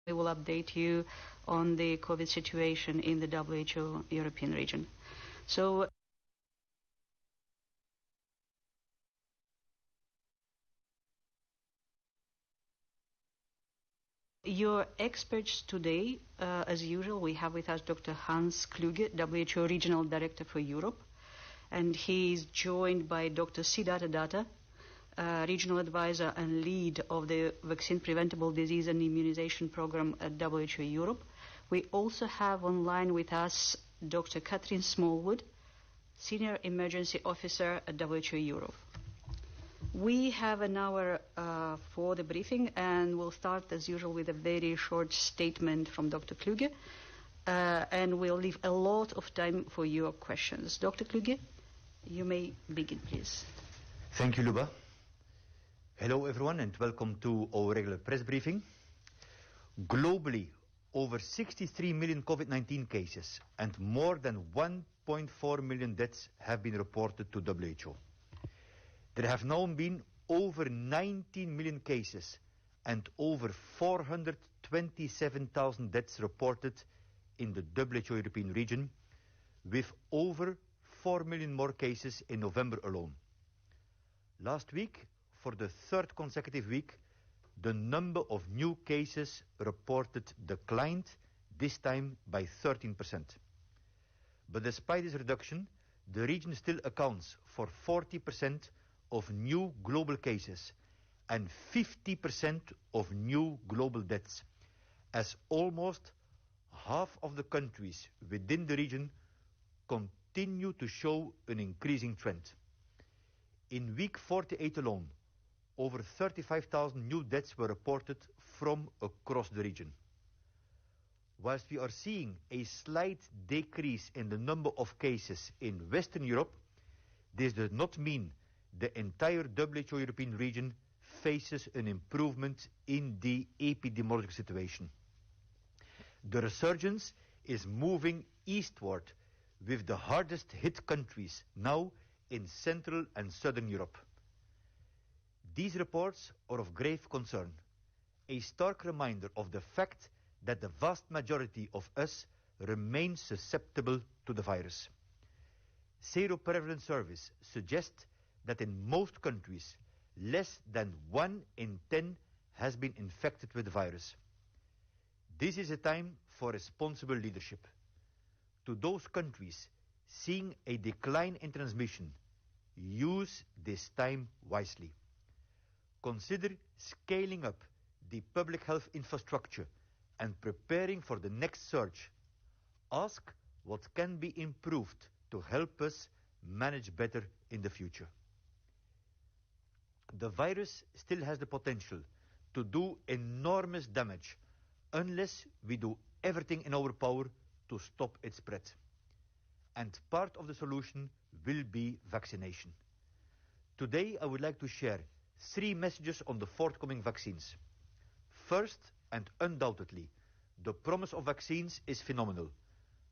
We will update you on the COVID situation in the WHO European region. So, your experts today, as usual, we have with us Dr. Hans Kluge, WHO Regional Director for Europe, and he is joined by Dr. Siddhartha Datta, Regional Advisor and Lead of the Vaccine Preventable Disease and Immunization Program at WHO Europe. We also have online with us Dr. Catherine Smallwood, Senior Emergency Officer at WHO Europe. We have an hour for the briefing, and we'll start as usual with a very short statement from Dr. Kluge, and we'll leave a lot of time for your questions. Dr. Kluge, you may begin, please. Thank you, Luba. Hello everyone and welcome to our regular press briefing. Globally, over 63 million COVID-19 cases and more than 1.4 million deaths have been reported to WHO. There have now been over 19 million cases and over 427,000 deaths reported in the WHO European region, with over 4 million more cases in November alone. Last week, for the third consecutive week, the number of new cases reported declined, this time by 13%. But despite this reduction, the region still accounts for 40% of new global cases and 50% of new global deaths, as almost half of the countries within the region continue to show an increasing trend. In week 48 alone, over 35,000 new deaths were reported from across the region. Whilst we are seeing a slight decrease in the number of cases in Western Europe, this does not mean the entire WHO European region faces an improvement in the epidemiological situation. The resurgence is moving eastward, with the hardest hit countries now in Central and Southern Europe. These reports are of grave concern, a stark reminder of the fact that the vast majority of us remain susceptible to the virus. Seroprevalence surveys suggest that in most countries, less than 1 in 10 has been infected with the virus. This is a time for responsible leadership. To those countries seeing a decline in transmission, use this time wisely. Consider scaling up the public health infrastructure and preparing for the next surge. Ask what can be improved to help us manage better in the future. The virus still has the potential to do enormous damage unless we do everything in our power to stop its spread. And part of the solution will be vaccination. Today I would like to share 3 messages on the forthcoming vaccines. First, and undoubtedly, the promise of vaccines is phenomenal.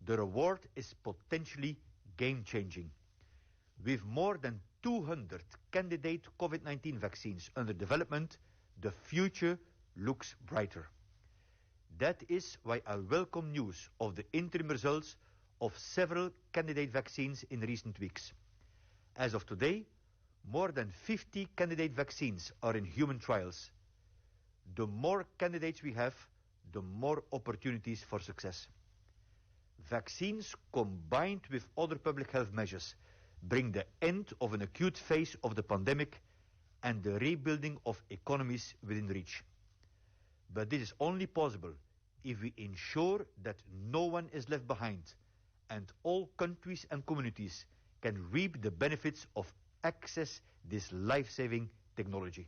The reward is potentially game-changing. With more than 200 candidate COVID-19 vaccines under development, the future looks brighter. That is why I welcome news of the interim results of several candidate vaccines in recent weeks. As of today, more than 50 candidate vaccines are in human trials. The more candidates we have, the more opportunities for success. Vaccines combined with other public health measures bring the end of an acute phase of the pandemic and the rebuilding of economies within reach. But this is only possible if we ensure that no one is left behind and all countries and communities can reap the benefits of access this life-saving technology.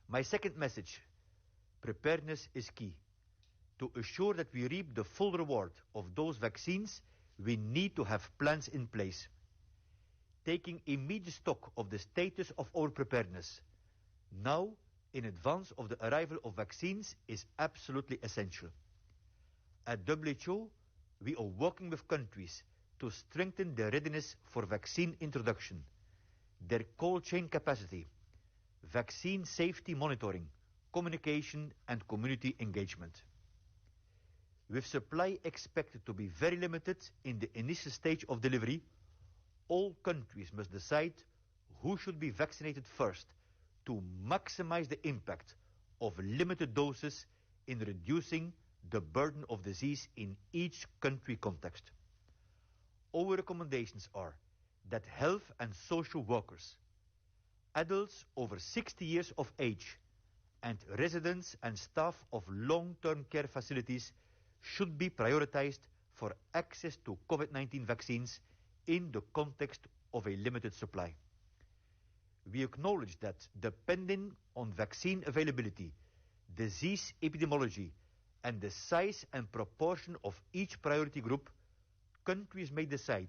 My second message: preparedness is key. To assure that we reap the full reward of those vaccines, we need to have plans in place. Taking immediate stock of the status of our preparedness now, in advance of the arrival of vaccines, is absolutely essential. At WHO, we are working with countries to strengthen their readiness for vaccine introduction, their cold chain capacity, vaccine safety monitoring, communication and community engagement. With supply expected to be very limited in the initial stage of delivery, all countries must decide who should be vaccinated first to maximize the impact of limited doses in reducing the burden of disease in each country context. Our recommendations are that health and social workers, adults over 60 years of age, and residents and staff of long-term care facilities should be prioritized for access to COVID-19 vaccines in the context of a limited supply. We acknowledge that depending on vaccine availability, disease epidemiology, and the size and proportion of each priority group, countries may decide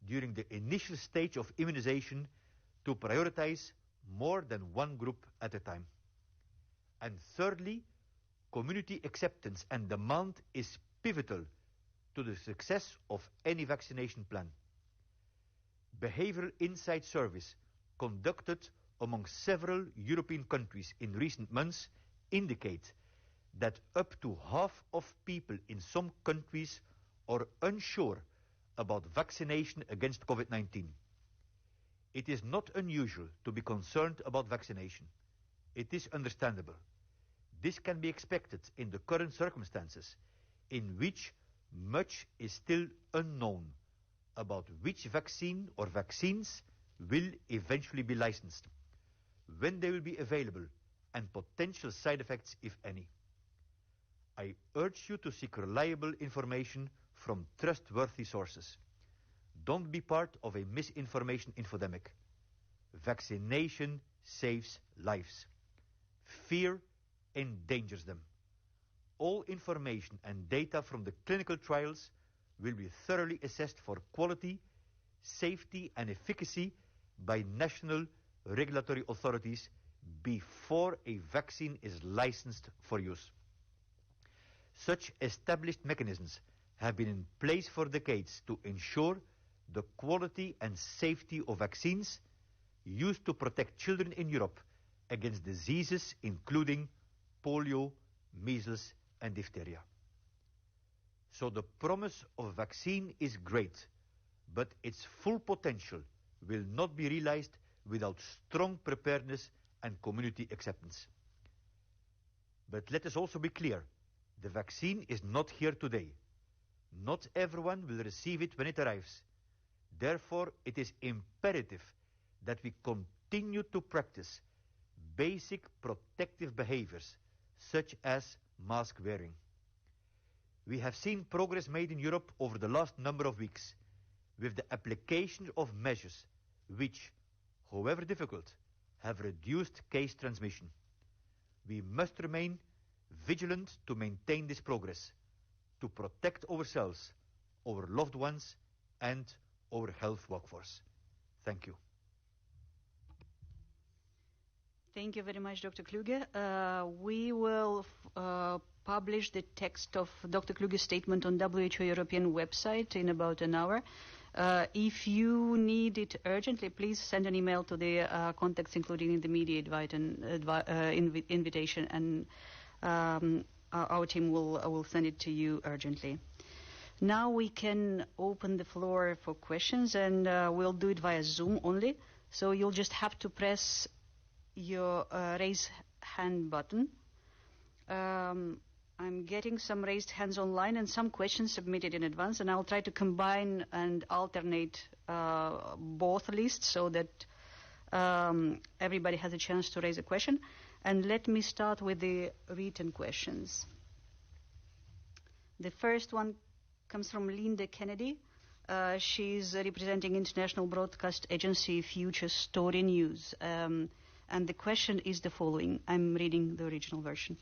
during the initial stage of immunization to prioritize more than one group at a time. And thirdly, community acceptance and demand is pivotal to the success of any vaccination plan. Behavioral insight surveys conducted among several European countries in recent months indicate that up to half of people in some countries are unsure about vaccination against COVID-19. It is not unusual to be concerned about vaccination. It is understandable. This can be expected in the current circumstances, in which much is still unknown about which vaccine or vaccines will eventually be licensed, when they will be available, and potential side effects, if any. I urge you to seek reliable information from trustworthy sources. Don't be part of a misinformation infodemic. Vaccination saves lives. Fear endangers them. All information and data from the clinical trials will be thoroughly assessed for quality, safety, and efficacy by national regulatory authorities before a vaccine is licensed for use. Such established mechanisms have been in place for decades to ensure the quality and safety of vaccines used to protect children in Europe against diseases including polio, measles, and diphtheria. So the promise of a vaccine is great, but its full potential will not be realized without strong preparedness and community acceptance. But let us also be clear, the vaccine is not here today. Not everyone will receive it when it arrives. Therefore, it is imperative that we continue to practice basic protective behaviors, such as mask wearing. We have seen progress made in Europe over the last number of weeks, with the application of measures which, however difficult, have reduced case transmission. We must remain vigilant to maintain this progress, to protect ourselves, our loved ones, and our health workforce. Thank you. Thank you very much, Dr. Kluge. We will publish the text of Dr. Kluge's statement on WHO European website in about an hour. If you need it urgently, please send an email to the contacts including in the media invitation, and our team will send it to you urgently. Now we can open the floor for questions, and we'll do it via Zoom only. So you'll just have to press your raise hand button. I'm getting some raised hands online and some questions submitted in advance, and I'll try to combine and alternate both lists so that everybody has a chance to raise a question. And let me start with the written questions. The first one comes from Linda Kennedy. She's representing International Broadcast Agency Future Story News. And the question is the following. I'm reading the original version.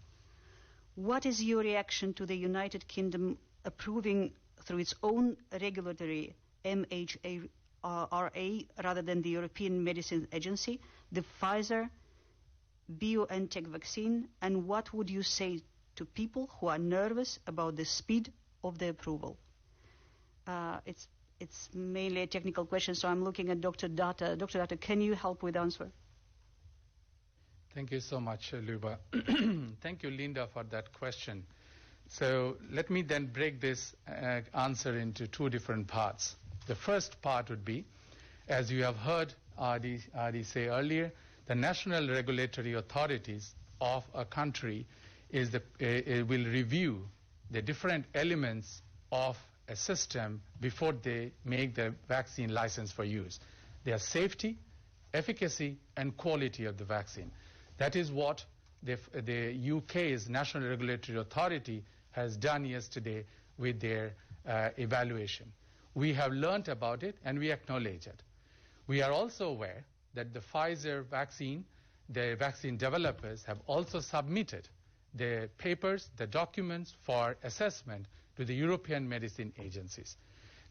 What is your reaction to the United Kingdom approving through its own regulatory MHRA rather than the European Medicines Agency, the Pfizer BioNTech vaccine, and what would you say to people who are nervous about the speed of the approval? It's mainly a technical question, so I'm looking at Dr. Data. Dr. Data, can you help with the answer? Thank you so much, Luba. Thank you, Linda, for that question. So let me then break this answer into two different parts. The first part would be, as you have heard Adi say earlier, the national regulatory authorities of a country will review the different elements of a system before they make the vaccine license for use. Their safety, efficacy, and quality of the vaccine. That is what the UK's National Regulatory Authority has done yesterday with their evaluation. We have learnt about it and we acknowledge it. We are also aware that the Pfizer vaccine, the vaccine developers have also submitted the papers, the documents for assessment to the European medicine agencies.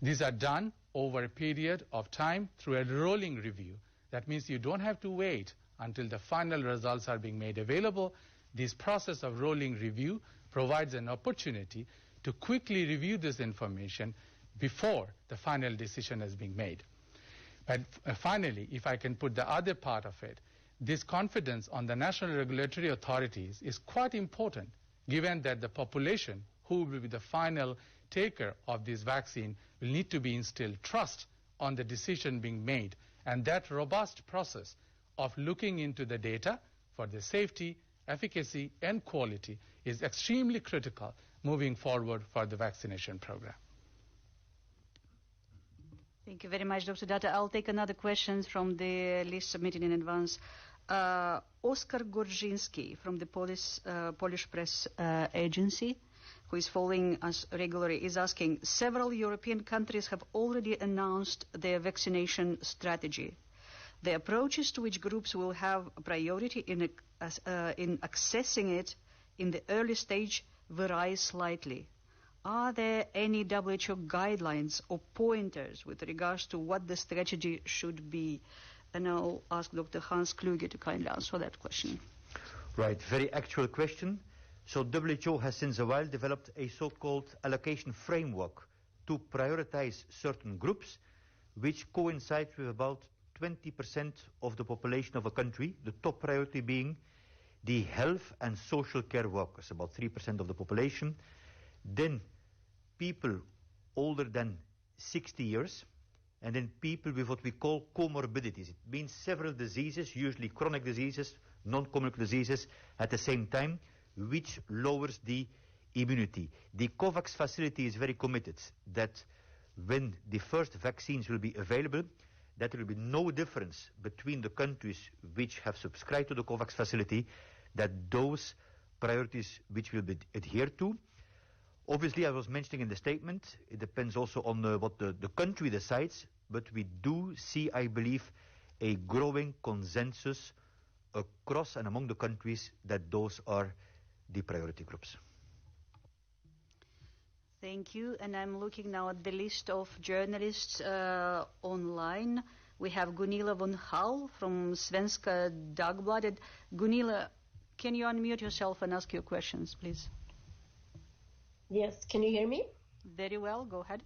These are done over a period of time through a rolling review. That means you don't have to wait until the final results are being made available. This process of rolling review provides an opportunity to quickly review this information before the final decision has been made. But finally, if I can put the other part of it, this confidence on the national regulatory authorities is quite important, given that the population who will be the final taker of this vaccine will need to be instilled trust on the decision being made. And that robust process of looking into the data for the safety, efficacy, and quality is extremely critical moving forward for the vaccination program. Thank you very much, Dr. Datta. I'll take another question from the list submitted in advance. Oskar Gorzinski from the Polish Press Agency, who is following us regularly, is asking, several European countries have already announced their vaccination strategy. The approaches to which groups will have priority in accessing it in the early stage vary slightly. Are there any WHO guidelines or pointers with regards to what the strategy should be? And I'll ask Dr. Hans Kluge to kindly answer that question. Right, very actual question. So WHO has since a while developed a so-called allocation framework to prioritize certain groups, which coincides with about 20% of the population of a country, the top priority being the health and social care workers, about 3% of the population. Then people older than 60 years, and then people with what we call comorbidities. It means several diseases, usually chronic diseases, non-communicable diseases, at the same time, which lowers the immunity. The COVAX facility is very committed that when the first vaccines will be available, that there will be no difference between the countries which have subscribed to the COVAX facility, that those priorities which will be adhered to. Obviously, I was mentioning in the statement, it depends also on what the country decides, but we do see, I believe, a growing consensus across and among the countries that those are the priority groups. Thank you. And I'm looking now at the list of journalists online. We have Gunilla von Hall from Svenska Dagbladet. Gunilla, can you unmute yourself and ask your questions, please? Yes, can you hear me? Very well, go ahead.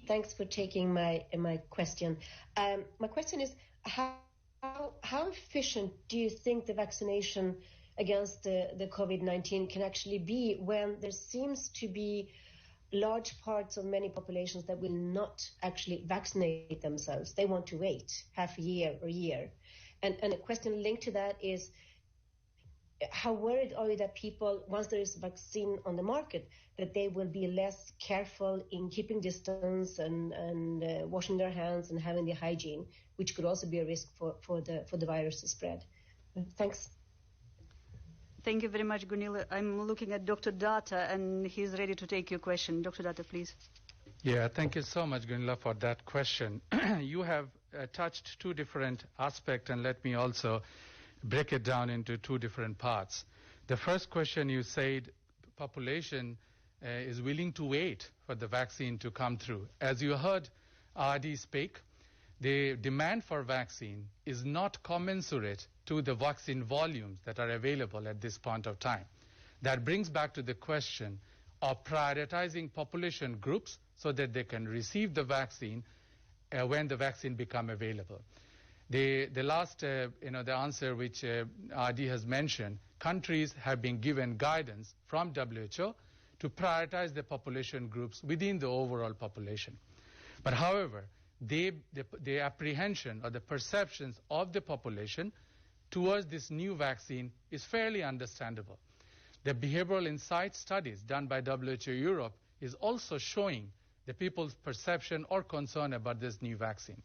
Thanks for taking my question. My question is, how efficient do you think the vaccination against the COVID-19 can actually be when there seems to be large parts of many populations that will not actually vaccinate themselves? They want to wait half a year or a year. And a question linked to that is, how worried are you that people, once there is a vaccine on the market, that they will be less careful in keeping distance and washing their hands and having the hygiene, which could also be a risk for the virus to spread? Thanks. Thank you very much, Gunilla. I'm looking at Dr. Datta, and he's ready to take your question. Dr. Datta, please. Yeah, thank you so much, Gunilla, for that question. You have touched two different aspects, and let me also break it down into two different parts. The first question, you said population is willing to wait for the vaccine to come through. As you heard Adi speak, the demand for vaccine is not commensurate to the vaccine volumes that are available at this point of time. That brings back to the question of prioritizing population groups so that they can receive the vaccine when the vaccine become available. The last, the answer which RD has mentioned, countries have been given guidance from WHO to prioritize the population groups within the overall population. But however, the apprehension or the perceptions of the population towards this new vaccine is fairly understandable. The behavioral insight studies done by WHO Europe is also showing the people's perception or concern about this new vaccine.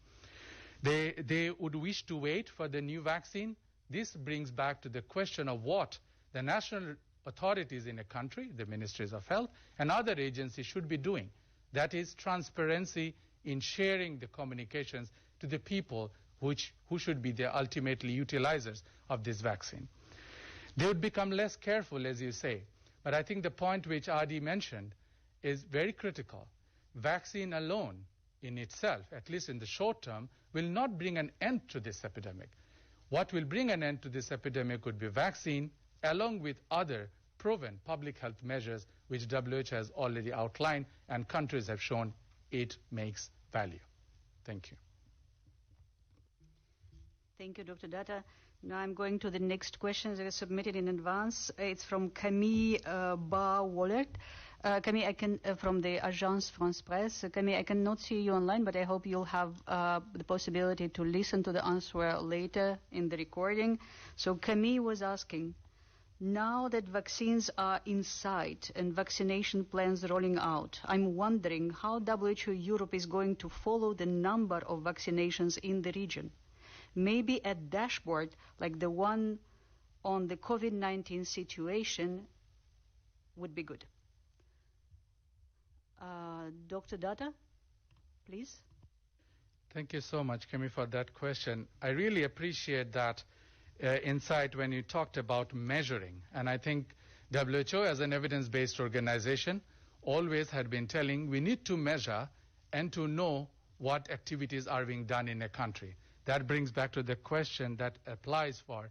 They would wish to wait for the new vaccine. This brings back to the question of what the national authorities in a country, the ministries of health, and other agencies should be doing. That is transparency in sharing the communications to the people who should be the ultimately utilizers of this vaccine. They would become less careful, as you say. But I think the point which Adi mentioned is very critical. Vaccine alone in itself, at least in the short term, will not bring an end to this epidemic. What will bring an end to this epidemic would be vaccine, along with other proven public health measures which WHO has already outlined and countries have shown it makes value. Thank you. Thank you, Dr. Datta. Now I'm going to the next questions that were submitted in advance. It's from Camille Bar-Wallert. Camille, I can from the Agence France-Presse. Camille, I cannot see you online, but I hope you'll have the possibility to listen to the answer later in the recording. So Camille was asking, now that vaccines are in sight and vaccination plans rolling out, I'm wondering how WHO Europe is going to follow the number of vaccinations in the region. Maybe a dashboard like the one on the COVID-19 situation would be good. Dr. Datta, please. Thank you so much, Kemi, for that question. I really appreciate that insight when you talked about measuring. And I think WHO, as an evidence-based organization, always had been telling we need to measure and to know what activities are being done in a country. That brings back to the question that applies for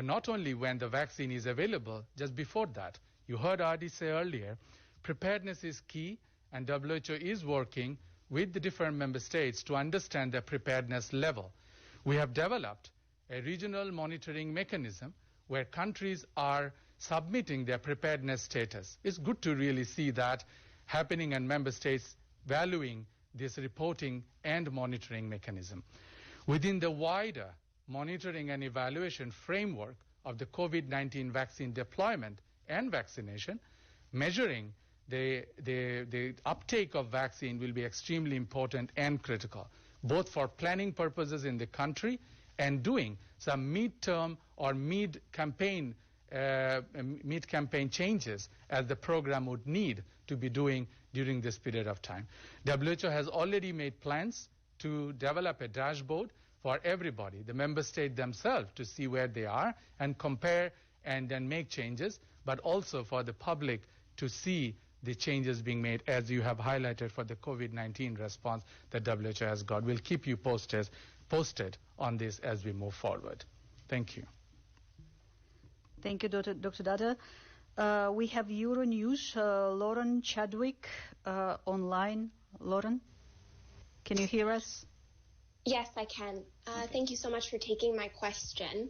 not only when the vaccine is available, just before that. You heard Adi say earlier, preparedness is key, and WHO is working with the different member states to understand their preparedness level. We have developed a regional monitoring mechanism where countries are submitting their preparedness status. It's good to really see that happening and member states valuing this reporting and monitoring mechanism. Within the wider monitoring and evaluation framework of the COVID-19 vaccine deployment and vaccination, measuring the uptake of vaccine will be extremely important and critical, both for planning purposes in the country and doing some mid-term or mid-campaign changes as the program would need to be doing during this period of time. WHO has already made plans to develop a dashboard for everybody, the member state themselves, to see where they are and compare and then make changes, but also for the public to see the changes being made, as you have highlighted for the COVID-19 response that WHO has got. We'll keep you posted on this as we move forward. Thank you. Thank you, Dr. Datta. We have Euronews, Lauren Chadwick online. Lauren, can you hear us? Yes, I can. Okay. Thank you so much for taking my question.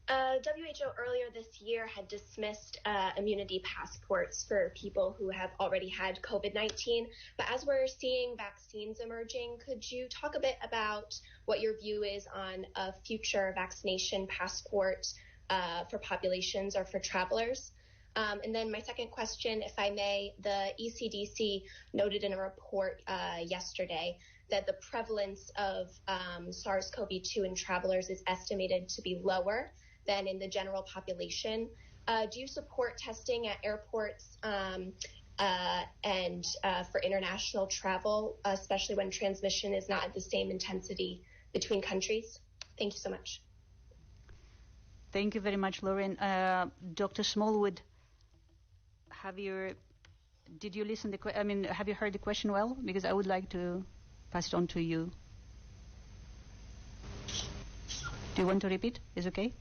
WHO earlier this year had dismissed immunity passports for people who have already had COVID-19. But as we're seeing vaccines emerging, could you talk a bit about what your view is on a future vaccination passport for populations or for travelers? And then my second question, if I may, the ECDC noted in a report yesterday that the prevalence of SARS-CoV-2 in travelers is estimated to be lower than in the general population. Do you support testing at airports and for international travel, especially when transmission is not at the same intensity between countries? Thank you so much. Thank you very much, Lauren. Dr. Smallwood, have you heard the question well? Because I would like to pass it on to you. Do you want to repeat? Is it okay?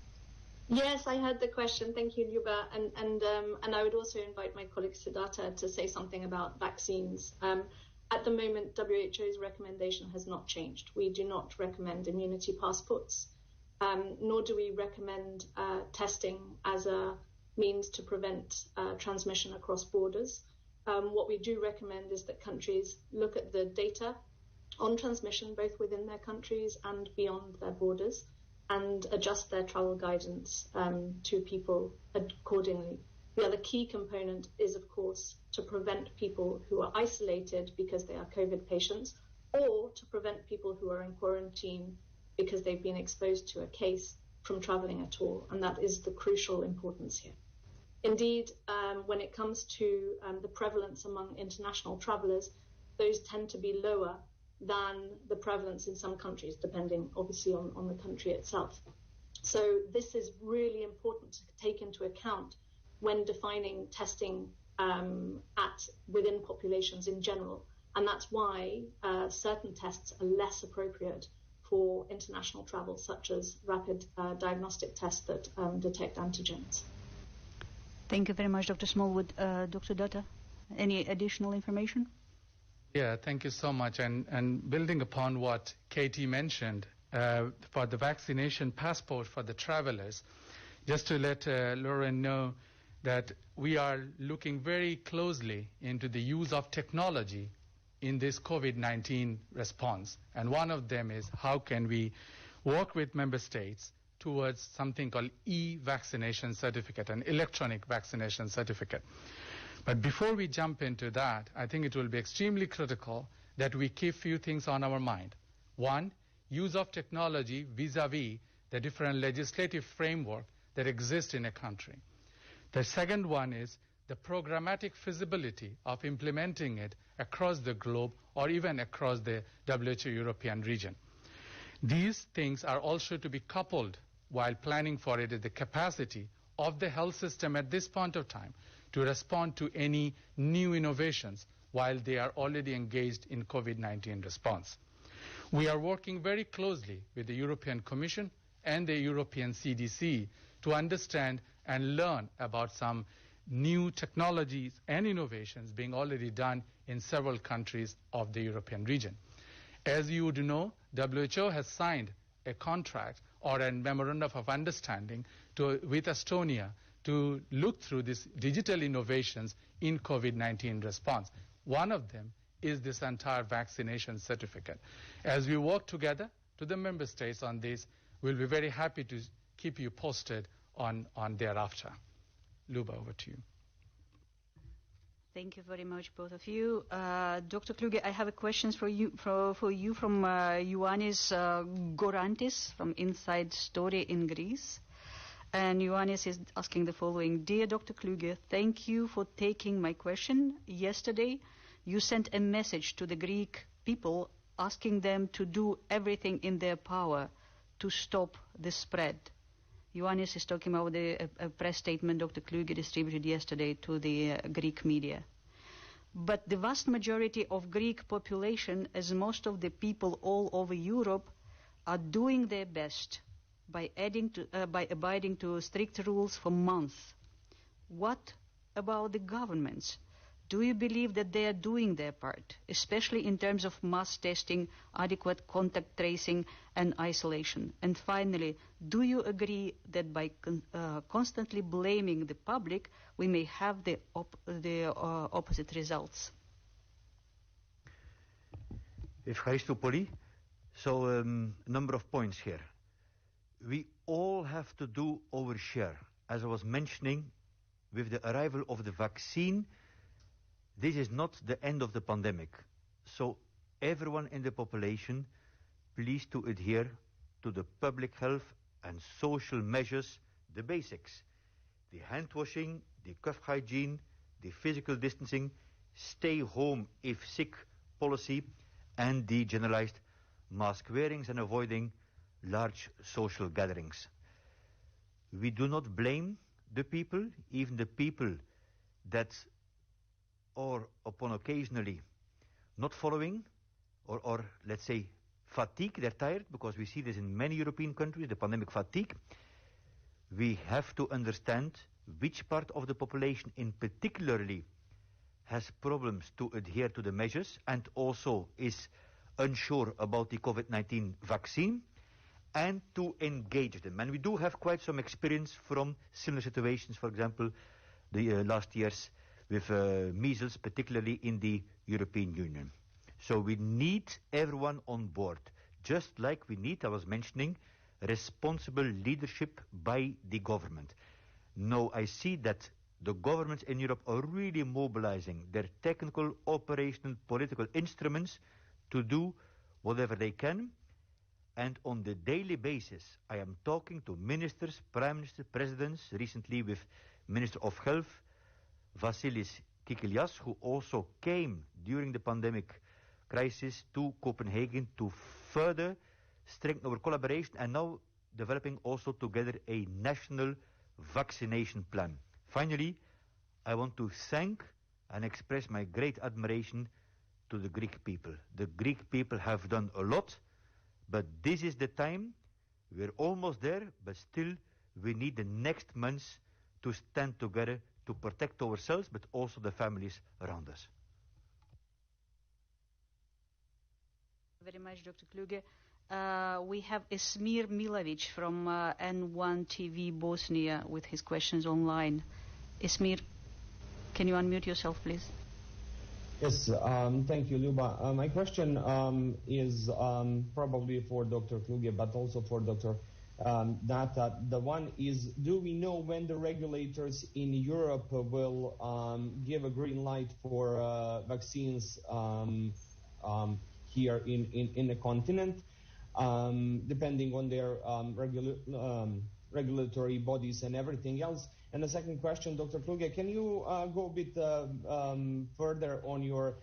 Yes, I heard the question. Thank you, Luba. And I would also invite my colleague Siddhartha to say something about vaccines. At the moment, WHO's recommendation has not changed. We do not recommend immunity passports, nor do we recommend testing as a means to prevent transmission across borders. What we do recommend is that countries look at the data on transmission, both within their countries and beyond their borders, and adjust their travel guidance to people accordingly. The other key component is, of course, to prevent people who are isolated because they are COVID patients, or to prevent people who are in quarantine because they've been exposed to a case from traveling at all. And that is the crucial importance here. Indeed, when it comes to the prevalence among international travelers, those tend to be lower than the prevalence in some countries, depending obviously on the country itself. So this is really important to take into account when defining testing within populations in general. And that's why certain tests are less appropriate for international travel, such as rapid diagnostic tests that detect antigens. Thank you very much, Dr. Smallwood. Dr. Datta, any additional information? Yeah, thank you so much. And building upon what Katie mentioned, for the vaccination passport for the travelers, just to let Lauren know that we are looking very closely into the use of technology in this COVID-19 response. And one of them is how can we work with member states towards something called e-vaccination certificate, an electronic vaccination certificate. But before we jump into that, I think it will be extremely critical that we keep few things on our mind. One, use of technology vis-a-vis the different legislative framework that exists in a country. The second one is the programmatic feasibility of implementing it across the globe or even across the WHO European region. These things are also to be coupled while planning for it, the capacity of the health system at this point of time to respond to any new innovations while they are already engaged in COVID-19 response. We are working very closely with the European Commission and the European CDC to understand and learn about some new technologies and innovations being already done in several countries of the European region. As you would know, WHO has signed a contract or a memorandum of understanding with Estonia to look through these digital innovations in COVID-19 response. One of them is this entire vaccination certificate. As we work together to the member states on this, we'll be very happy to keep you posted on thereafter. Luba, over to you. Thank you very much, both of you. Dr. Kluge, I have a question for you from Ioannis Gorantis from Inside Story in Greece. And Ioannis is asking the following. Dear Dr. Kluge, thank you for taking my question. Yesterday, you sent a message to the Greek people asking them to do everything in their power to stop the spread. Ioannis is talking about a press statement Dr. Kluge distributed yesterday to the Greek media. But the vast majority of Greek population, as most of the people all over Europe, are doing their best by abiding to strict rules for months. What about the governments? Do you believe that they are doing their part, especially in terms of mass testing, adequate contact tracing, and isolation? And finally, do you agree that by constantly blaming the public, we may have the opposite results? Evcharisto Poli. So, number of points here. We all have to do our share. As I was mentioning, with the arrival of the vaccine, this is not the end of the pandemic. So everyone in the population, please to adhere to the public health and social measures, the basics. The hand washing, the cough hygiene, the physical distancing, stay home if sick policy, and the generalized mask wearings and avoiding large social gatherings. We do not blame the people, even the people that or upon occasionally not following, or let's say fatigue, they're tired, because we see this in many European countries, the pandemic fatigue. We have to understand which part of the population in particularly has problems to adhere to the measures and also is unsure about the COVID-19 vaccine, and to engage them. And we do have quite some experience from similar situations, for example, the last years with measles, particularly in the European Union. So we need everyone on board, just like we need, I was mentioning, responsible leadership by the government. Now I see that the governments in Europe are really mobilizing their technical, operational, political instruments to do whatever they can. And on the daily basis, I am talking to ministers, prime ministers, presidents, recently with Minister of Health, Vasilis Kikilias, who also came during the pandemic crisis to Copenhagen to further strengthen our collaboration, and now developing also together a national vaccination plan. Finally, I want to thank and express my great admiration to the Greek people. The Greek people have done a lot, but this is the time. We're almost there, but still we need the next months to stand together to protect ourselves, but also the families around us. Very much, Dr. Kluge. We have Esmir Milovic from N1 TV Bosnia with his questions online. Esmir, can you unmute yourself, please? Yes, thank you, Luba. My question is probably for Dr. Kluge, but also for Dr. Data. The one is, do we know when the regulators in Europe will give a green light for vaccines here in the continent, depending on their regulatory bodies and everything else? And the second question, Dr. Kluge, can you go a bit further on your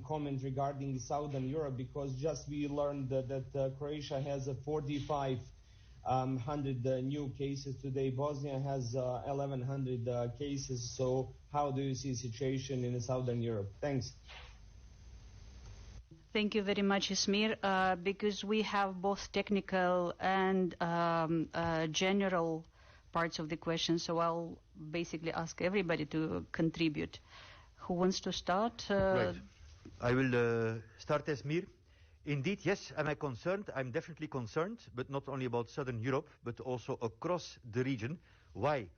comment regarding Southern Europe? Because just we learned that Croatia has 4,500 new cases today. Bosnia has 1,100 cases. So how do you see the situation in Southern Europe? Thanks. Thank you very much, Esmir. Because we have both technical and general parts of the question, so I'll basically ask everybody to contribute. Who wants to start? Right. I will start, Esmir. Indeed, yes, am I concerned? I'm definitely concerned, but not only about Southern Europe, but also across the region. Why?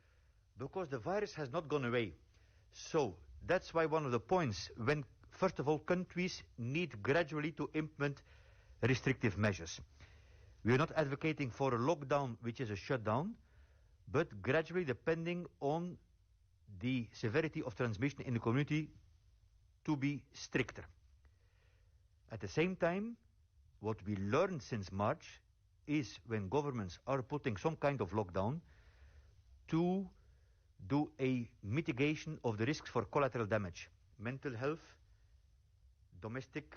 Because the virus has not gone away. So that's why one of the points, when first of all countries need gradually to implement restrictive measures. We are not advocating for a lockdown, which is a shutdown, but gradually, depending on the severity of transmission in the community, to be stricter. At the same time, what we learned since March is when governments are putting some kind of lockdown to do a mitigation of the risks for collateral damage. Mental health, domestic,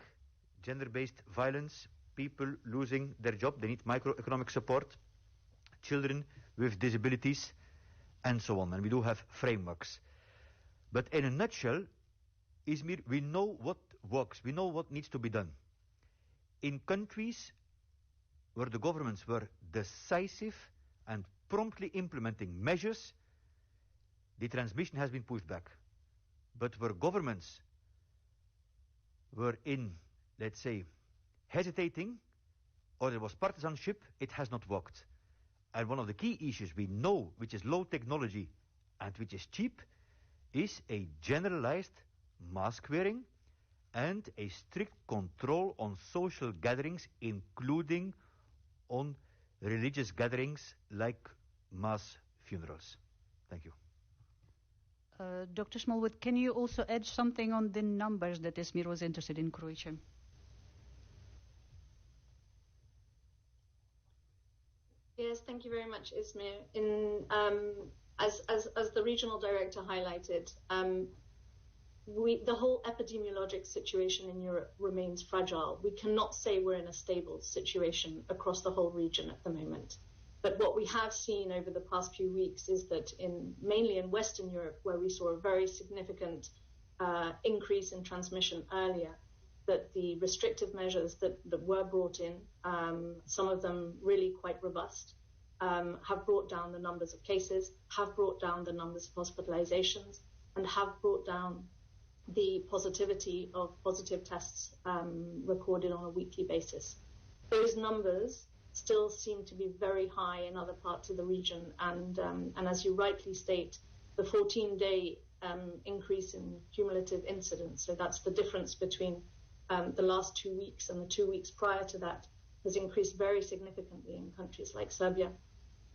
gender-based violence, people losing their job, they need microeconomic support, children with disabilities, and so on. And we do have frameworks. But in a nutshell, Izmir, we know what works. We know what needs to be done. In countries where the governments were decisive and promptly implementing measures, the transmission has been pushed back. But where governments were in, let's say, hesitating, or there was partisanship, it has not worked. And one of the key issues we know, which is low technology and which is cheap, is a generalized mask wearing and a strict control on social gatherings, including on religious gatherings like mass funerals. Thank you. Dr. Smallwood, can you also add something on the numbers that Esmir was interested in Croatia? Yes, thank you very much, Izmir. As the regional director highlighted, the whole epidemiologic situation in Europe remains fragile. We cannot say we're in a stable situation across the whole region at the moment. But what we have seen over the past few weeks is that mainly in Western Europe, where we saw a very significant increase in transmission earlier, that the restrictive measures that were brought in, some of them really quite robust, have brought down the numbers of cases, have brought down the numbers of hospitalizations, and have brought down the positivity of positive tests recorded on a weekly basis. Those numbers still seem to be very high in other parts of the region, and as you rightly state, the 14-day increase in cumulative incidence, so that's the difference between the last 2 weeks and the 2 weeks prior to that, has increased very significantly in countries like Serbia,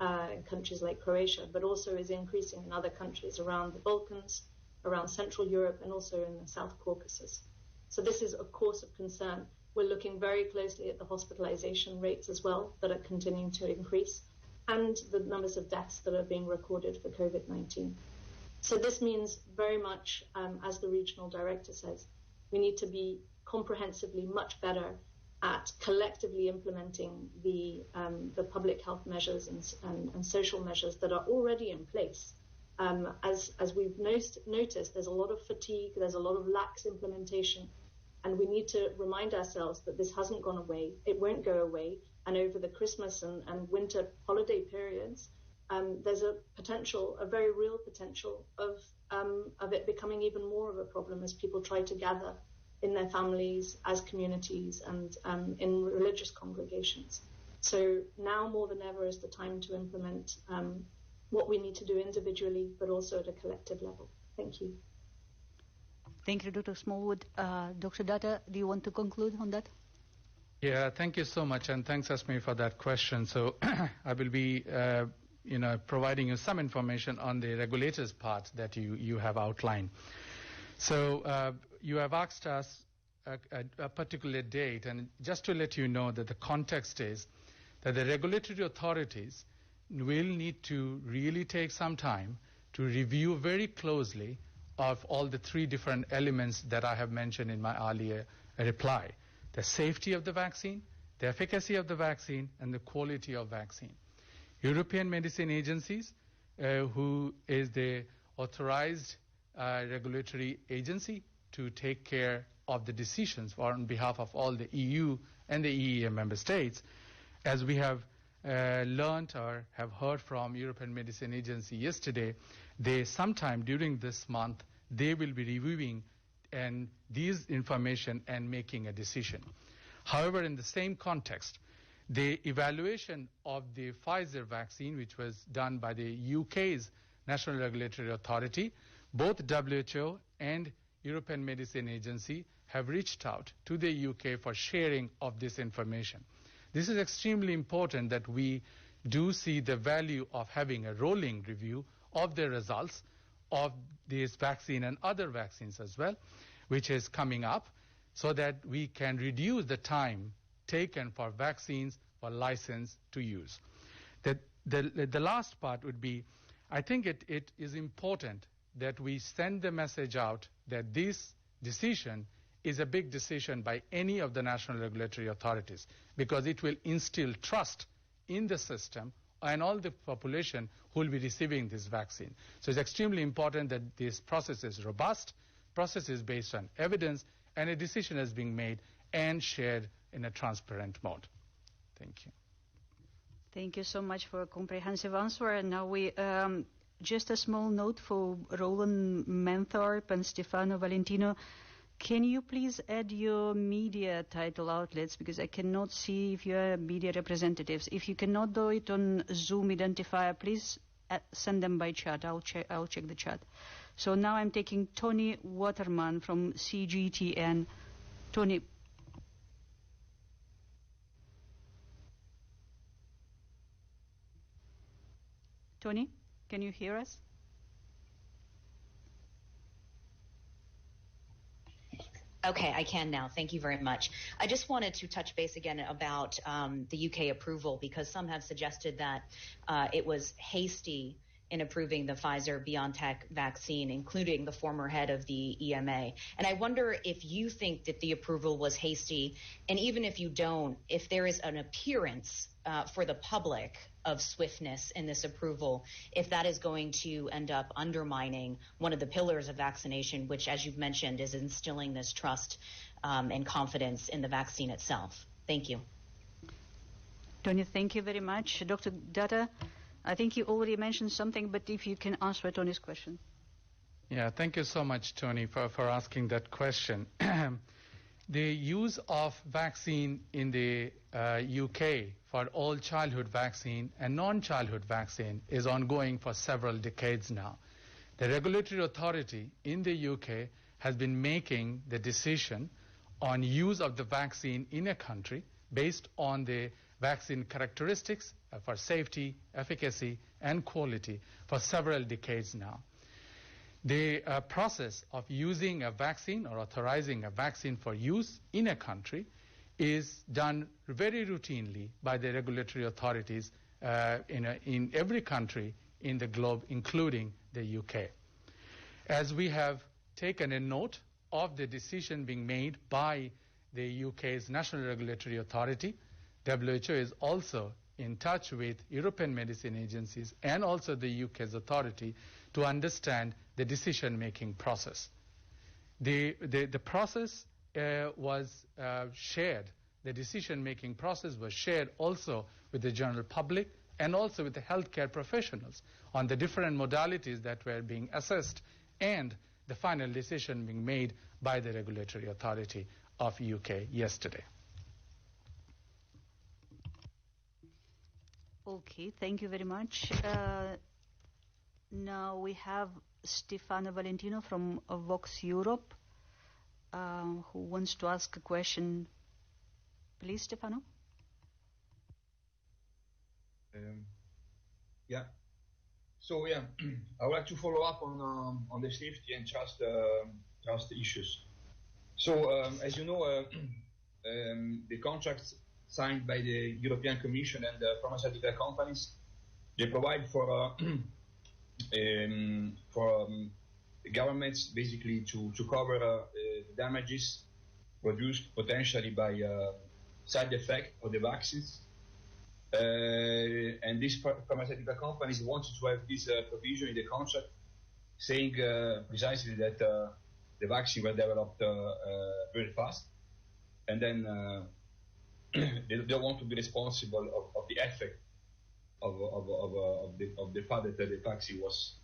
in countries like Croatia, but also is increasing in other countries around the Balkans, around Central Europe, and also in the South Caucasus. So this is a cause of concern. We're looking very closely at the hospitalization rates as well that are continuing to increase, and the numbers of deaths that are being recorded for COVID-19. So this means very much, as the regional director says, we need to be comprehensively much better at collectively implementing the public health measures and social measures that are already in place. As we've noticed, there's a lot of fatigue, there's a lot of lax implementation, and we need to remind ourselves that this hasn't gone away, it won't go away, and over the Christmas and winter holiday periods, there's a potential, a very real potential of it becoming even more of a problem as people try to gather in their families, as communities, and in religious congregations. So now more than ever is the time to implement what we need to do individually, but also at a collective level. Thank you. Thank you, Dr. Smallwood. Dr. Datta, do you want to conclude on that? Yeah, thank you so much, and thanks, Asmi, for that question. So I will be providing you some information on the regulators part that you have outlined. So you have asked us a particular date, and just to let you know that the context is that the regulatory authorities will need to really take some time to review very closely of all the three different elements that I have mentioned in my earlier reply: the safety of the vaccine, the efficacy of the vaccine, and the quality of vaccine. European Medicine Agencies, who is the authorized regulatory agency to take care of the decisions on behalf of all the EU and the EEA member states, as we have learned or have heard from European Medicine Agency yesterday, they sometime during this month, they will be reviewing and these information and making a decision. However, in the same context, the evaluation of the Pfizer vaccine, which was done by the UK's National Regulatory Authority, both WHO and European Medicine Agency have reached out to the UK for sharing of this information. This is extremely important that we do see the value of having a rolling review of the results of this vaccine and other vaccines as well, which is coming up, so that we can reduce the time taken for vaccines for license to use. The last part would be, I think it is important that we send the message out that this decision is a big decision by any of the national regulatory authorities, because it will instill trust in the system and all the population who will be receiving this vaccine. So it's extremely important that this process is robust, process is based on evidence, and a decision is being made and shared in a transparent mode. Thank you. Thank you so much for a comprehensive answer. And now we, just a small note for Roland Menthorpe and Stefano Valentino. Can you please add your media title outlets, because I cannot see if you are media representatives. If you cannot do it on Zoom identifier, please send them by chat. I'll check the chat. So now I'm taking Tony Waterman from CGTN. Tony. Tony, can you hear us? Okay, I can now. Thank you very much. I just wanted to touch base again about the UK approval, because some have suggested that it was hasty in approving the Pfizer-BioNTech vaccine, including the former head of the EMA. And I wonder if you think that the approval was hasty, and even if you don't, if there is an appearance for the public of swiftness in this approval, if that is going to end up undermining one of the pillars of vaccination, which, as you've mentioned, is instilling this trust and confidence in the vaccine itself. Thank you. Tony, thank you very much. Dr. Datta, I think you already mentioned something, but if you can answer Tony's question. Yeah, thank you so much, Tony, for asking that question. The use of vaccine in the UK for all childhood vaccine and non-childhood vaccine is ongoing for several decades now. The regulatory authority in the UK has been making the decision on use of the vaccine in a country based on the vaccine characteristics for safety, efficacy, and quality for several decades now. The process of using a vaccine or authorizing a vaccine for use in a country is done very routinely by the regulatory authorities in every country in the globe, including the UK. As we have taken a note of the decision being made by the UK's National Regulatory Authority, WHO is also in touch with European medicine agencies and also the UK's authority to understand the decision-making process. The process was shared. The decision-making process was shared also with the general public and also with the healthcare professionals on the different modalities that were being assessed and the final decision being made by the regulatory authority of UK yesterday. Okay, thank you very much. Now we have Stefano Valentino from Vox Europe who wants to ask a question. Please, Stefano. Yeah. So yeah, I would like to follow up on the safety and trust issues. So as you know, the contracts signed by the European Commission and the pharmaceutical companies, they provide for governments basically to cover damages produced potentially by side effect of the vaccines. And these pharmaceutical companies wanted to have this provision in the contract saying precisely that the vaccine were developed very fast, and then they don't want to be responsible of the effect of the fact that the vaccine was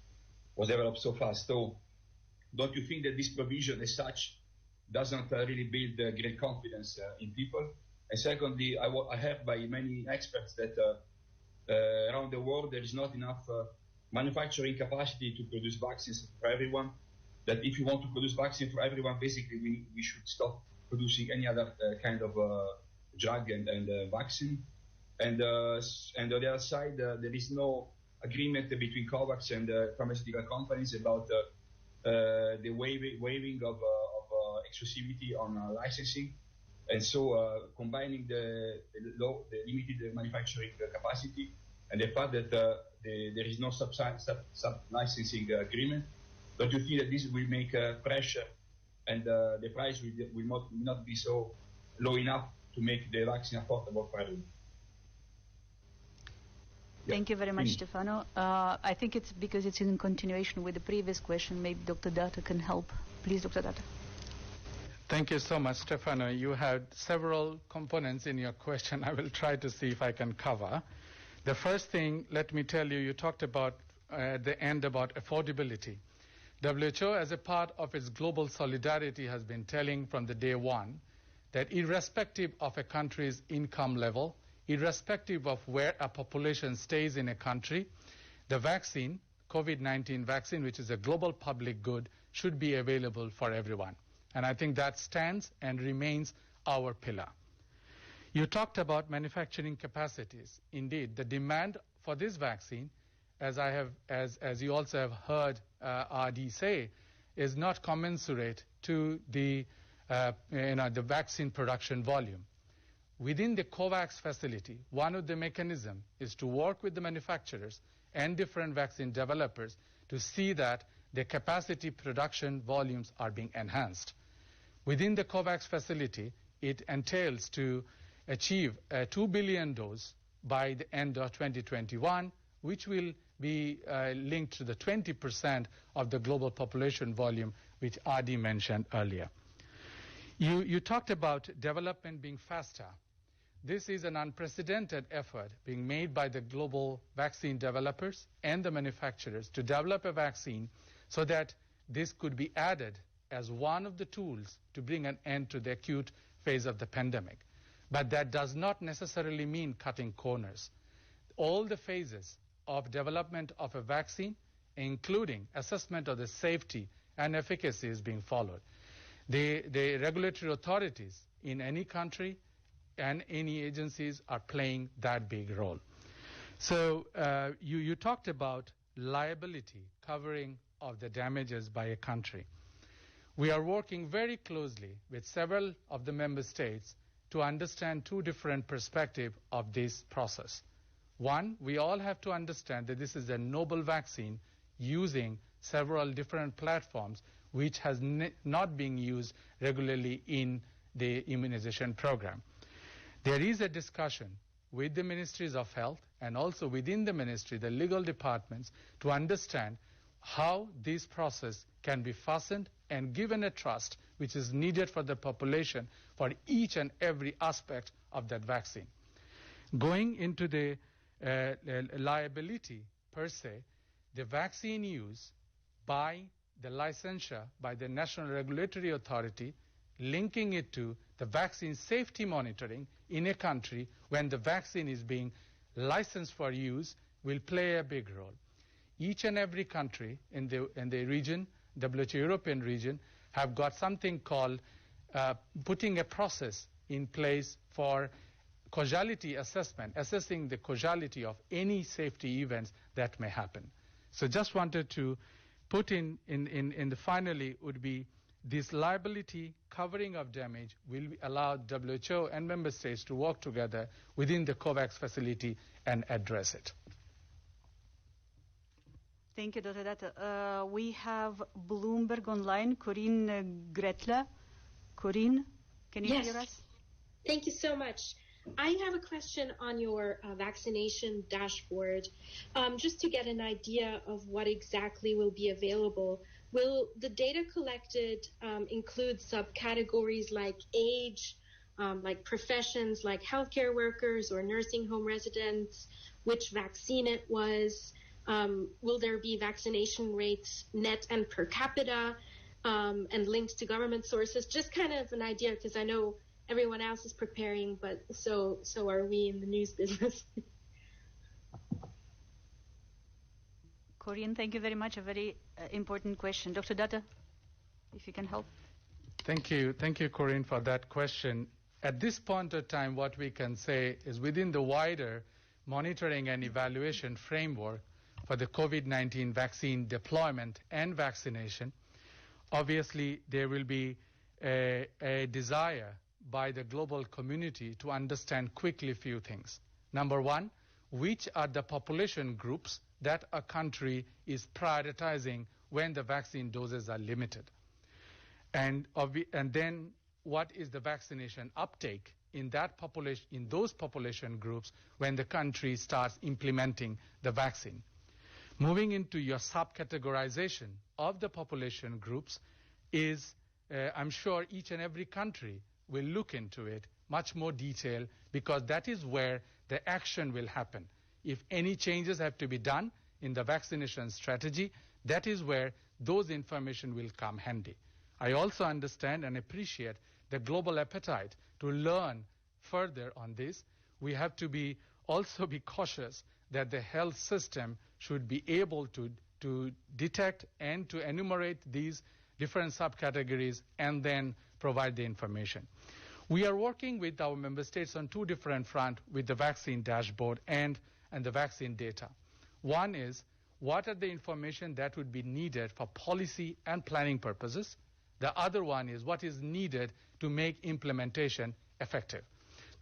developed so fast. So don't you think that this provision as such doesn't really build great confidence in people? And secondly, I heard by many experts that around the world there is not enough manufacturing capacity to produce vaccines for everyone, that if you want to produce vaccine for everyone, basically we should stop producing any other kind of drug and vaccine. And on the other side, there is no agreement between COVAX and pharmaceutical companies about the waiving of exclusivity on licensing. And so combining the limited manufacturing capacity and the fact that there is no sub-licensing agreement, don't you think that this will make pressure and the price will not be so low enough to make the vaccine affordable for everyone? Thank you very much, Stefano. I think it's because it's in continuation with the previous question. Maybe Dr. Datta can help. Please, Dr. Datta. Thank you so much, Stefano. You had several components in your question. I will try to see if I can cover. The first thing, let me tell you, you talked about at the end about affordability. WHO, as a part of its global solidarity, has been telling from the day one that irrespective of a country's income level, irrespective of where a population stays in a country, the vaccine, COVID-19 vaccine, which is a global public good, should be available for everyone. And I think that stands and remains our pillar. You talked about manufacturing capacities. Indeed, the demand for this vaccine, as you also have heard RD say, is not commensurate to the vaccine production volume. Within the COVAX facility, one of the mechanisms is to work with the manufacturers and different vaccine developers to see that the capacity production volumes are being enhanced. Within the COVAX facility, it entails to achieve 2 billion doses by the end of 2021, which will be linked to the 20% of the global population volume, which RD mentioned earlier. You talked about development being faster. This is an unprecedented effort being made by the global vaccine developers and the manufacturers to develop a vaccine so that this could be added as one of the tools to bring an end to the acute phase of the pandemic. But that does not necessarily mean cutting corners. All the phases of development of a vaccine, including assessment of the safety and efficacy, is being followed. The regulatory authorities in any country and any agencies are playing that big role. So you talked about liability, covering of the damages by a country. We are working very closely with several of the member states to understand two different perspectives of this process. One, we all have to understand that this is a novel vaccine using several different platforms which has not been used regularly in the immunization program. There is a discussion with the ministries of health and also within the ministry, the legal departments, to understand how this process can be fastened and given a trust which is needed for the population for each and every aspect of that vaccine. Going into the liability per se, the vaccine use by the licensure by the National Regulatory Authority, linking it to the vaccine safety monitoring in a country when the vaccine is being licensed for use, will play a big role. Each and every country in the region, WHO European region, have got something called putting a process in place for causality assessment, assessing the causality of any safety events that may happen. So just wanted to put in the finally would be this liability covering of damage will allow WHO and member states to work together within the COVAX facility and address it. Thank you, Dr. Datta. We have Bloomberg Online, Corinne Gretler. Corinne, can you hear us? Thank you so much. I have a question on your vaccination dashboard, just to get an idea of what exactly will be available. Will the data collected include subcategories like age, like professions like healthcare workers or nursing home residents, which vaccine it was? Will there be vaccination rates net and per capita, and links to government sources? Just kind of an idea, because I know everyone else is preparing, but so are we in the news business. Corinne, thank you very much. A very important question. Dr. Datta, if you can help. Thank you, Corinne, for that question. At this point of time, what we can say is within the wider monitoring and evaluation framework for the COVID-19 vaccine deployment and vaccination, obviously there will be a desire by the global community to understand quickly a few things. Number one, which are the population groups that a country is prioritizing when the vaccine doses are limited? And then what is the vaccination uptake in that population, in those population groups when the country starts implementing the vaccine? Moving into your subcategorization of the population groups is, I'm sure each and every country will look into it much more detail, because that is where the action will happen. If any changes have to be done in the vaccination strategy, that is where those information will come handy. I also understand and appreciate the global appetite to learn further on this. We have to also be cautious that the health system should be able to detect and to enumerate these different subcategories and then provide the information. We are working with our member states on two different fronts with the vaccine dashboard and the vaccine data. One is, what are the information that would be needed for policy and planning purposes? The other one is, what is needed to make implementation effective?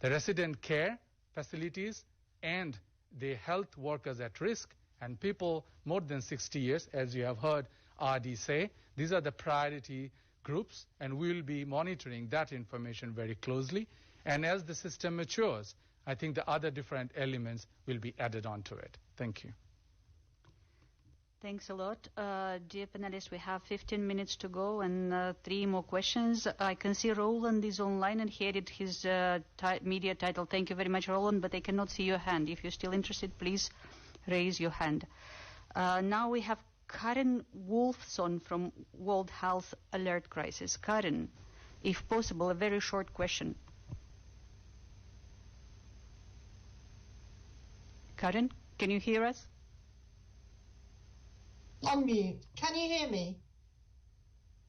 The resident care facilities and the health workers at risk and people more than 60 years, as you have heard RD say, these are the priority groups, and we will be monitoring that information very closely. And as the system matures, I think the other different elements will be added onto it. Thank you. Thanks a lot. Dear panelists, we have 15 minutes to go and 3 more questions. I can see Roland is online and he added his media title. Thank you very much, Roland, but I cannot see your hand. If you're still interested, please raise your hand. Now we have Karen Wolfson from World Health Alert Crisis. Karen, if possible, a very short question. Karen, can you hear us? Unmute. Can you hear me?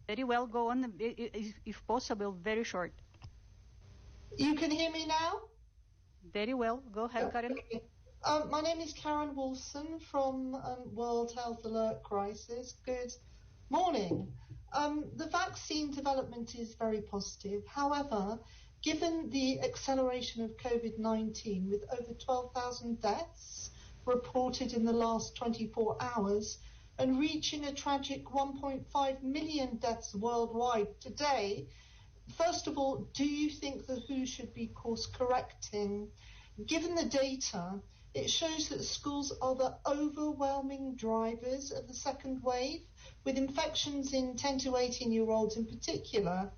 Very well, go on, if possible, very short. You can hear me now? Very well, go ahead, Karen. Okay. My name is Karen Wolfson from World Health Alert Crisis. Good morning. The vaccine development is very positive. However, given the acceleration of COVID-19 with over 12,000 deaths reported in the last 24 hours and reaching a tragic 1.5 million deaths worldwide today, first of all, do you think the WHO should be course correcting? Given the data, it shows that schools are the overwhelming drivers of the second wave, with infections in 10 to 18-year-olds in particular.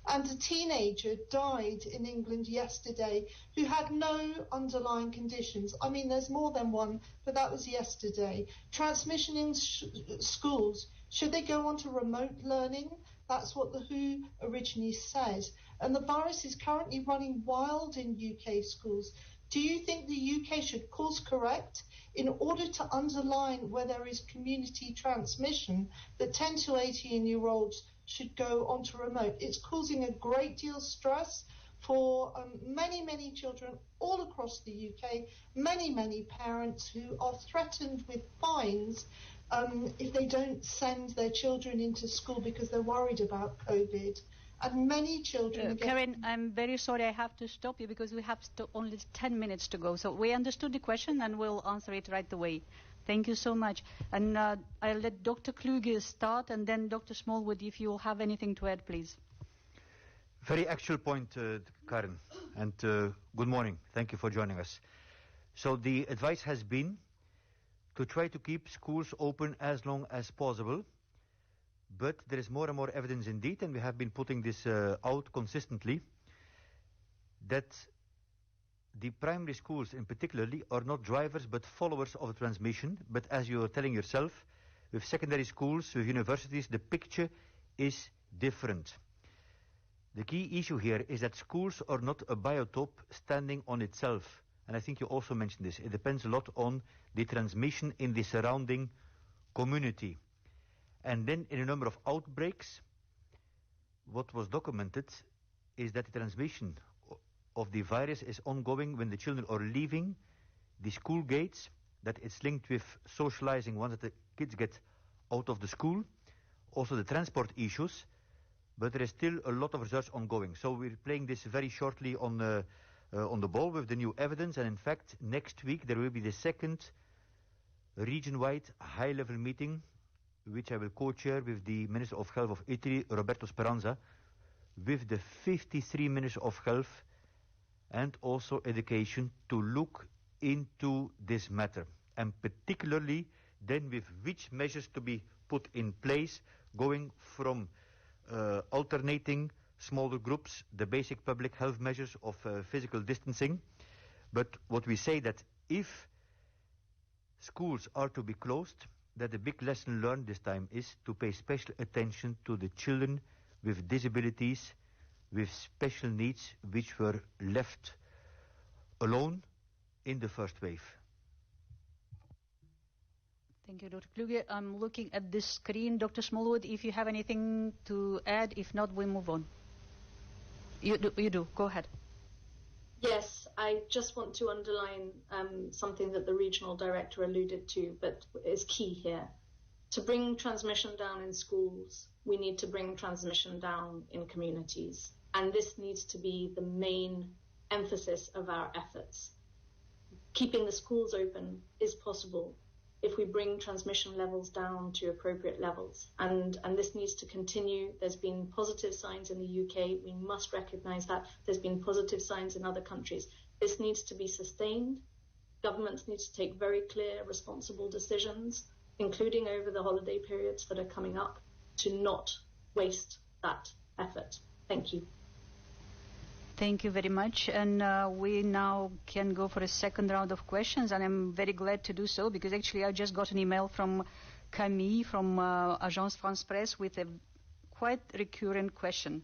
And a teenager died in England yesterday who had no underlying conditions. I mean, there's more than one, but that was yesterday. Transmission in schools, should they go on to remote learning? That's what the WHO originally said. And the virus is currently running wild in UK schools. Do you think the UK should course correct in order to underline where there is community transmission that 10 to 18-year-olds should go onto remote? It's causing a great deal of stress for many, many children all across the UK, many parents who are threatened with fines if they don't send their children into school because they're worried about COVID. And many children Karen, I'm very sorry, I have to stop you because we have only 10 minutes to go. So we understood the question and we'll answer it right away. Thank you so much. And I'll let Dr. Kluge start and then Dr. Smallwood, if you have anything to add, please. Very actual point, Karen. And good morning. Thank you for joining us. So the advice has been to try to keep schools open as long as possible. But there is more and more evidence indeed, and we have been putting this out consistently, that the primary schools in particularly are not drivers but followers of the transmission. But as you are telling yourself, with secondary schools, with universities, the picture is different. The key issue here is that schools are not a biotope standing on itself. And I think you also mentioned this. It depends a lot on the transmission in the surrounding community. And then in a number of outbreaks, what was documented is that the transmission of the virus is ongoing when the children are leaving the school gates, that it's linked with socializing once the kids get out of the school, also the transport issues, but there is still a lot of research ongoing. So we're playing this very shortly on the ball with the new evidence, and in fact, next week there will be the second region-wide high-level meeting which I will co-chair with the Minister of Health of Italy, Roberto Speranza, with the 53 Ministers of Health and also Education to look into this matter, and particularly then with which measures to be put in place, going from alternating smaller groups, the basic public health measures of physical distancing. But what we say that if schools are to be closed, that the big lesson learned this time is to pay special attention to the children with disabilities, with special needs, which were left alone in the first wave. Thank you, Dr. Kluge. I'm looking at this screen. Dr. Smallwood, if you have anything to add, if not, we move on. You do. Go ahead. Yes, I just want to underline something that the regional director alluded to, but is key here. To bring transmission down in schools, we need to bring transmission down in communities. And this needs to be the main emphasis of our efforts. Keeping the schools open is possible if we bring transmission levels down to appropriate levels. And this needs to continue. There's been positive signs in the UK. We must recognise that. There's been positive signs in other countries. This needs to be sustained. Governments need to take very clear, responsible decisions, including over the holiday periods that are coming up, to not waste that effort. Thank you. Thank you very much. And we now can go for a second round of questions, and I'm very glad to do so because actually I just got an email from Camille from Agence France Presse with a quite recurrent question.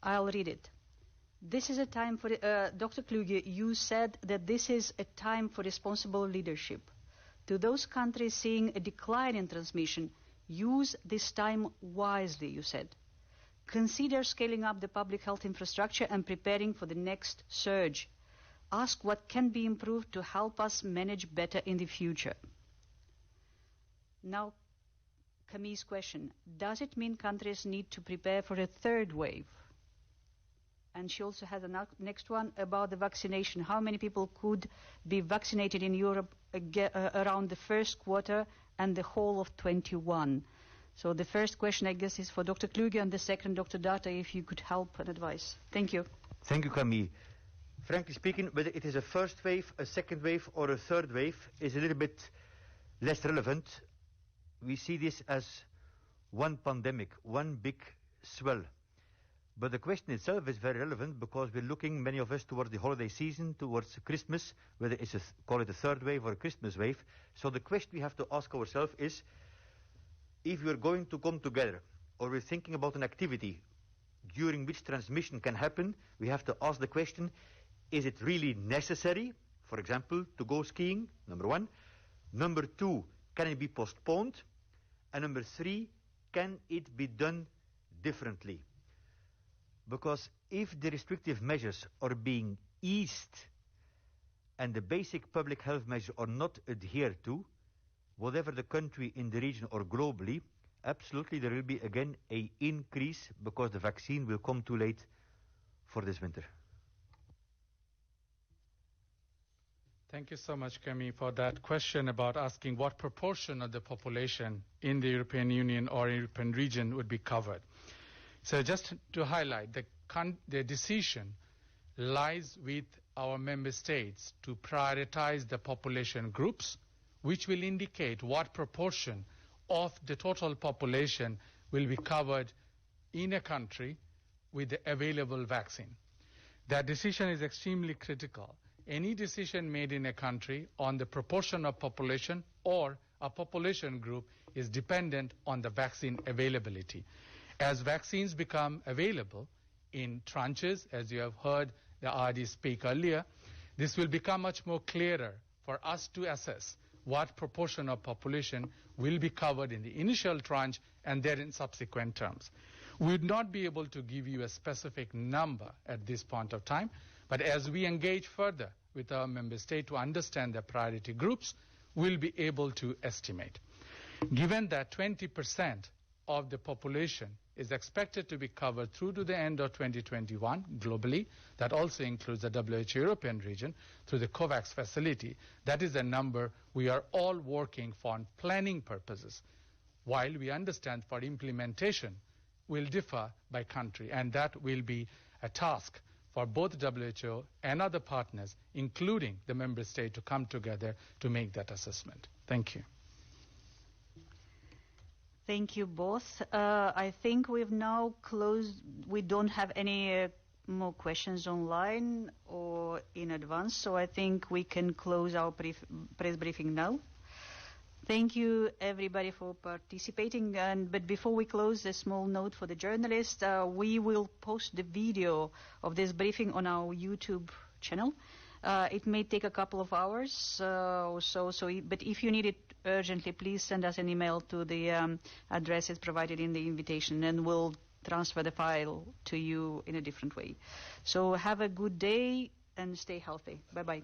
I'll read it. This is a time for, Dr. Kluge, you said that this is a time for responsible leadership. To those countries seeing a decline in transmission, use this time wisely, you said. Consider scaling up the public health infrastructure and preparing for the next surge. Ask what can be improved to help us manage better in the future. Now, Camille's question. Does it mean countries need to prepare for a third wave? And she also has a next one about the vaccination. How many people could be vaccinated in Europe around the first quarter and the whole of 21? So the first question, I guess, is for Dr. Kluge, and the second, Dr. Data, if you could help and advise. Thank you. Thank you, Camille. Frankly speaking, whether it is a first wave, a second wave, or a third wave is a little bit less relevant. We see this as one pandemic, one big swell. But the question itself is very relevant because we're looking, many of us, towards the holiday season, towards Christmas, whether it's call it a third wave or a Christmas wave. So the question we have to ask ourselves is, if we're going to come together, or we're thinking about an activity during which transmission can happen, we have to ask the question, is it really necessary, for example, to go skiing, number one? Number two, can it be postponed? And number three, can it be done differently? Because if the restrictive measures are being eased and the basic public health measures are not adhered to, whatever the country in the region or globally, absolutely there will be again an increase because the vaccine will come too late for this winter. Thank you so much, Camille, for that question about asking what proportion of the population in the European Union or European region would be covered. So just to highlight, the decision lies with our member states to prioritize the population groups, which will indicate what proportion of the total population will be covered in a country with the available vaccine. That decision is extremely critical. Any decision made in a country on the proportion of population or a population group is dependent on the vaccine availability. As vaccines become available in tranches, as you have heard the RD speak earlier, this will become much more clearer for us to assess what proportion of population will be covered in the initial tranche and then in subsequent terms. We would not be able to give you a specific number at this point of time, but as we engage further with our member state to understand their priority groups, we'll be able to estimate. Given that 20% of the population is expected to be covered through to the end of 2021 globally, that also includes the WHO European region, through the COVAX facility, that is a number we are all working for planning purposes, while we understand for implementation will differ by country, and that will be a task for both WHO and other partners, including the member state, to come together to make that assessment. Thank you. Thank you both. I think we've now closed. We don't have any more questions online or in advance, so I think we can close our press briefing now. Thank you, everybody, for participating. But before we close, a small note for the journalists. We will post the video of this briefing on our YouTube channel. It may take a couple of hours or so, but if you need it urgently, please send us an email to the addresses provided in the invitation, and we'll transfer the file to you in a different way. So have a good day and stay healthy. Bye-bye.